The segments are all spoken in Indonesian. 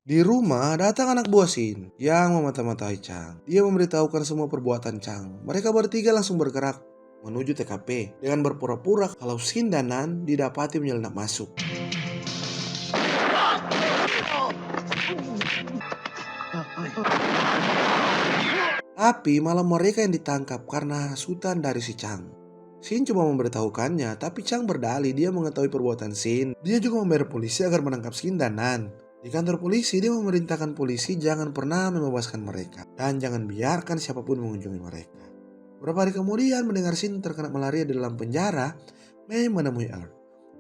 Di rumah datang anak buah Sin yang memata-matai Chang. Dia memberitahukan semua perbuatan Chang. Mereka bertiga langsung bergerak menuju TKP dengan berpura-pura kalau Sin dan Nan didapati menyelinap masuk. Tapi malah mereka yang ditangkap karena hasutan dari si Chang. Sin cuma memberitahukannya, tapi Chang berdalih dia mengetahui perbuatan Sin. Dia juga membayar polisi agar menangkap Sin dan Nan. Di kantor polisi, dia memerintahkan polisi jangan pernah membebaskan mereka dan jangan biarkan siapapun mengunjungi mereka. Beberapa hari kemudian, mendengar Sin terkena malaria di dalam penjara, Mei menemui Earl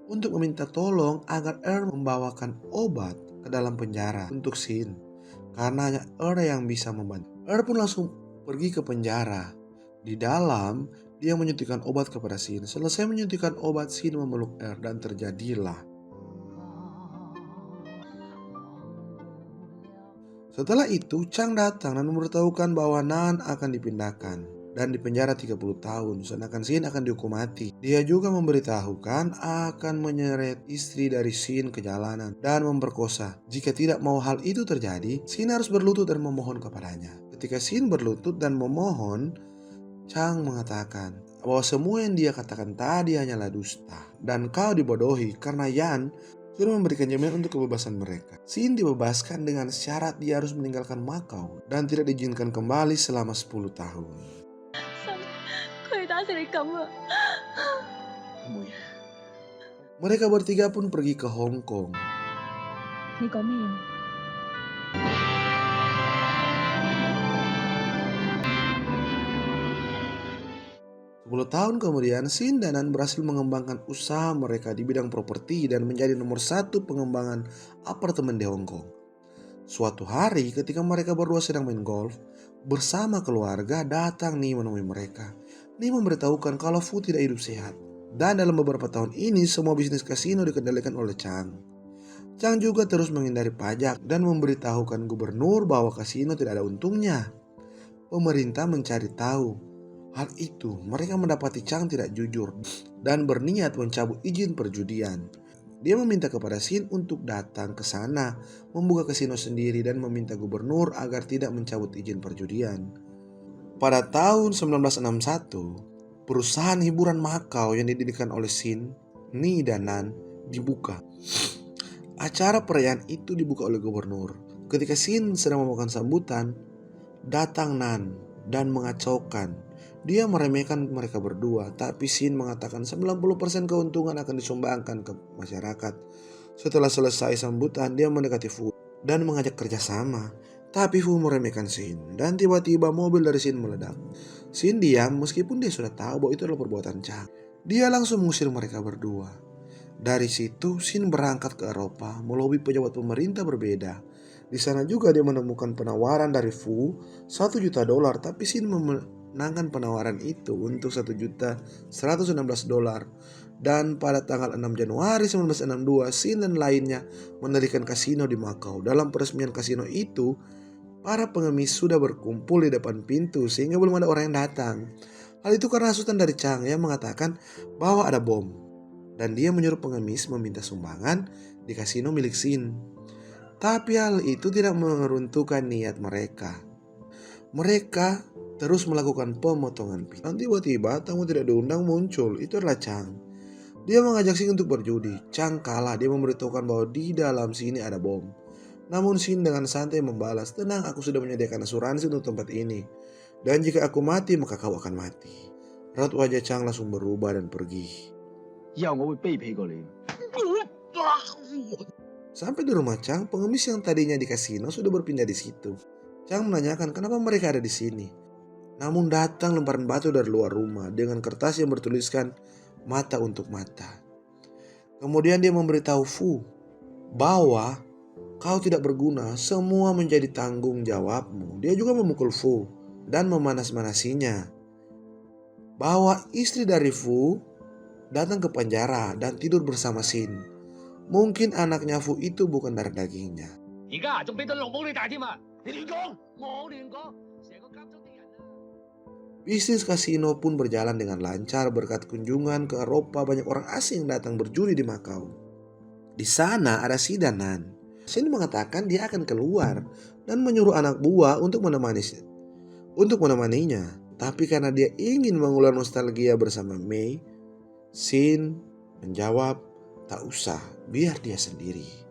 untuk meminta tolong agar Earl membawakan obat ke dalam penjara untuk Sin. Karena hanya Earl yang bisa membantu. Earl pun langsung pergi ke penjara. Di dalam, dia menyuntikkan obat kepada Sin. Selesai menyuntikkan obat, Sin memeluk Earl dan terjadilah. Setelah itu, Chang datang dan memberitahukan bahwa Nan akan dipindahkan dan dipenjara 30 tahun, sedangkan Sin akan dihukum mati. Dia juga memberitahukan akan menyeret istri dari Sin ke jalanan dan memperkosa. Jika tidak mau hal itu terjadi, Sin harus berlutut dan memohon kepadanya. Ketika Sin berlutut dan memohon, Chang mengatakan bahwa semua yang dia katakan tadi hanyalah dusta dan kau dibodohi karena Yan sudah memberikan jaminan untuk kebebasan mereka. Sin dibebaskan dengan syarat dia harus meninggalkan Macau dan tidak diizinkan kembali selama 10 tahun. Mereka bertiga pun pergi ke Hong Kong. 你講咩？ 10 tahun kemudian, Sin dan Nan berhasil mengembangkan usaha mereka di bidang properti dan menjadi nomor 1 pengembangan apartemen di Hong Kong. Suatu hari ketika mereka berdua sedang main golf, bersama keluarga datang Ni menemui mereka. Ni memberitahukan kalau Fu tidak hidup sehat. Dan dalam beberapa tahun ini semua bisnis kasino dikendalikan oleh Chang. Chang juga terus menghindari pajak dan memberitahukan gubernur bahwa kasino tidak ada untungnya. Pemerintah mencari tahu hal itu. Mereka mendapati Chang tidak jujur dan berniat mencabut izin perjudian. Dia meminta kepada Sin untuk datang ke sana, membuka kasino sendiri dan meminta gubernur agar tidak mencabut izin perjudian. Pada tahun 1961, perusahaan hiburan Macau yang didirikan oleh Sin, Ni dan Nan dibuka. Acara perayaan itu dibuka oleh gubernur. Ketika Sin sedang memakan sambutan, datang Nan dan mengacaukan. Dia meremehkan mereka berdua, tapi Sin mengatakan 90% keuntungan akan disumbangkan ke masyarakat. Setelah selesai sambutan, dia mendekati Fu dan mengajak kerjasama. Tapi Fu meremehkan Sin dan tiba-tiba mobil dari Sin meledak. Sin diam meskipun dia sudah tahu bahwa itu adalah perbuatan Chang. Dia langsung mengusir mereka berdua. Dari situ, Sin berangkat ke Eropa, melobi pejabat pemerintah berbeda. Di sana juga dia menemukan penawaran dari Fu $1 juta, tapi Sin menangkan penawaran itu untuk $1.116. Dan pada tanggal 6 Januari 1962, Sin dan lainnya mendirikan kasino di Macau. Dalam peresmian kasino itu, para pengemis sudah berkumpul di depan pintu sehingga belum ada orang yang datang. Hal itu karena hasutan dari Chang yang mengatakan bahwa ada bom. Dan dia menyuruh pengemis meminta sumbangan di kasino milik Sin. Tapi hal itu tidak meruntuhkan niat mereka. Mereka terus melakukan pemotongan pintu. Dan tiba-tiba tamu tidak diundang muncul. Itu adalah Chang. Dia mengajak Sin untuk berjudi. Chang kalah. Dia memberitahukan bahwa di dalam sini ada bom. Namun Sin dengan santai membalas, "Tenang, aku sudah menyediakan asuransi untuk tempat ini. Dan jika aku mati, maka kau akan mati." Raut wajah Chang langsung berubah dan pergi. Sampai di rumah Chang, pengemis yang tadinya di kasino sudah berpindah di situ. Chang menanyakan kenapa mereka ada di sini. Namun datang lemparan batu dari luar rumah dengan kertas yang bertuliskan mata untuk mata. Kemudian dia memberitahu Fu bahwa kau tidak berguna, semua menjadi tanggung jawabmu. Dia juga memukul Fu dan memanas-manasinya. Bahwa istri dari Fu datang ke penjara dan tidur bersama Sin. Mungkin anaknya Fu itu bukan darah dagingnya. Bisnis kasino pun berjalan dengan lancar berkat kunjungan ke Eropa. Banyak orang asing datang berjudi di Macau. Di sana ada Si dan Nan. Sin mengatakan dia akan keluar dan menyuruh anak buah untuk menemaninya. Tapi karena dia ingin mengulang nostalgia bersama Mei, Sin menjawab, tak usah, biar dia sendiri.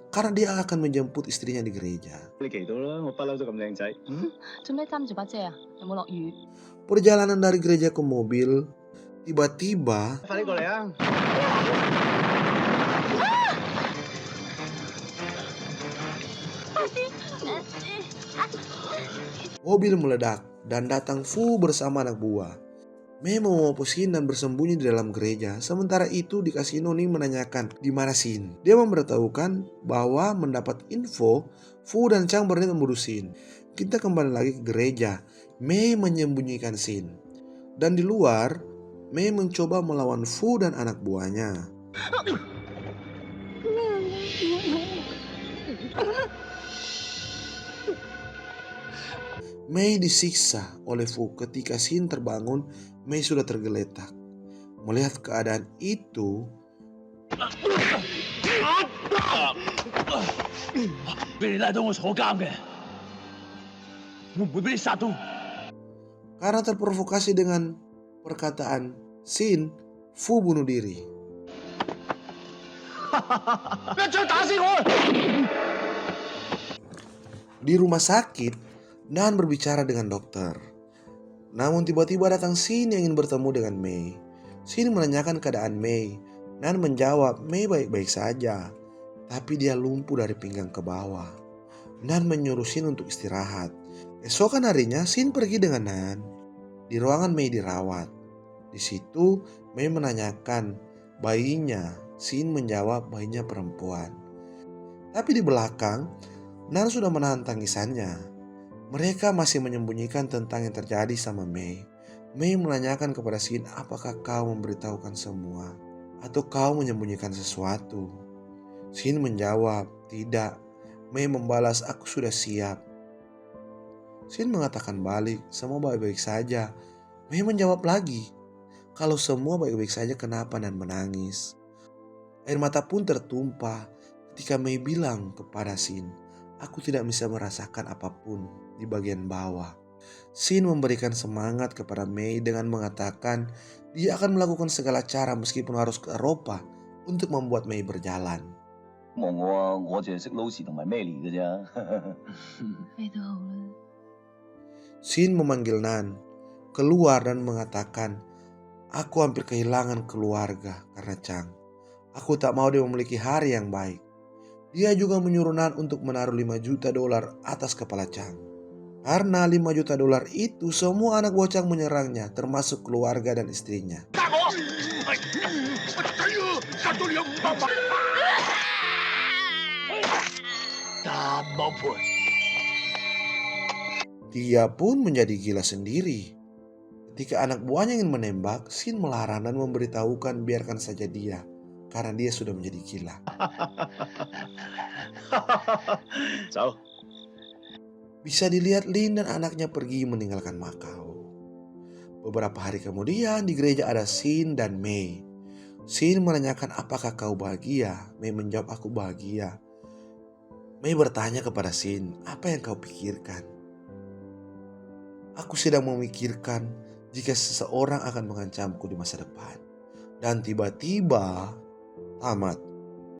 Karena dia akan menjemput istrinya di gereja. 你祈禱啦，我不嬲都咁靚仔。做咩擔住把遮啊？有冇落雨？ Perjalanan dari gereja ke mobil, tiba-tiba 快啲過嚟啊！ mobil meledak dan datang Fu bersama anak buah. Mei membawa Sin dan bersembunyi di dalam gereja. Sementara itu di kasino Ning menanyakan di mana Sin. Dia memberitahukan bahwa mendapat info Fu dan Chang berniat membunuh Sin. Kita kembali lagi ke gereja. Mei menyembunyikan Sin. Dan di luar, Mei mencoba melawan Fu dan anak buahnya. Mei disiksa oleh Fu. Ketika Sin terbangun, Mei sudah tergeletak. Melihat keadaan itu, 俾你拉到我坐監嘅，我唔會俾你殺到。 karena terprovokasi dengan perkataan Sin, Fu bunuh diri. 一槍打死我！ Di rumah sakit, Nan berbicara dengan dokter. Namun tiba-tiba datang Sin yang ingin bertemu dengan Mei. Sin menanyakan keadaan Mei. Nan menjawab Mei baik-baik saja, tapi dia lumpuh dari pinggang ke bawah. Nan menyuruh Sin untuk istirahat. Esokan harinya Sin pergi dengan Nan. Di ruangan Mei dirawat. Di situ Mei menanyakan bayinya. Sin menjawab bayinya perempuan. Tapi di belakang, Nan sudah menahan tangisannya. Mereka masih menyembunyikan tentang yang terjadi sama Mei. Mei menanyakan kepada Sin, apakah kau memberitahukan semua? Atau kau menyembunyikan sesuatu? Sin menjawab, tidak. Mei membalas, aku sudah siap. Sin mengatakan balik, semua baik-baik saja. Mei menjawab lagi, kalau semua baik-baik saja kenapa Nan menangis? Air mata pun tertumpah ketika Mei bilang kepada Sin, aku tidak bisa merasakan apapun di bagian bawah. Sin memberikan semangat kepada Mei dengan mengatakan dia akan melakukan segala cara meskipun harus ke Eropa untuk membuat Mei berjalan. 望我啊，我淨係識撈時同埋咩嚟嘅啫。咩都好啦。 Sin memanggil Nan keluar dan mengatakan, aku hampir kehilangan keluarga karena Chang. Aku tak mau dia memiliki hari yang baik. Dia juga menyuruh Nan untuk menaruh $5 juta atas kepala Chang. Karena $5 juta itu semua anak buah Chang menyerangnya, termasuk keluarga dan istrinya. 殺我！我仔啊，殺咗你有500萬。擔冇賠。 Dia pun menjadi gila sendiri. Ketika anak buahnya ingin menembak, Sin melarang dan memberitahukan biarkan saja dia, karena dia sudah menjadi gila. 走。 Bisa dilihat Lin dan anaknya pergi meninggalkan Makau. Beberapa hari kemudian di gereja ada Sin dan Mei. Sin menanyakan apakah kau bahagia? Mei menjawab aku bahagia. Mei bertanya kepada Sin, apa yang kau pikirkan? Aku sedang memikirkan jika seseorang akan mengancamku di masa depan. Dan tiba-tiba tamat.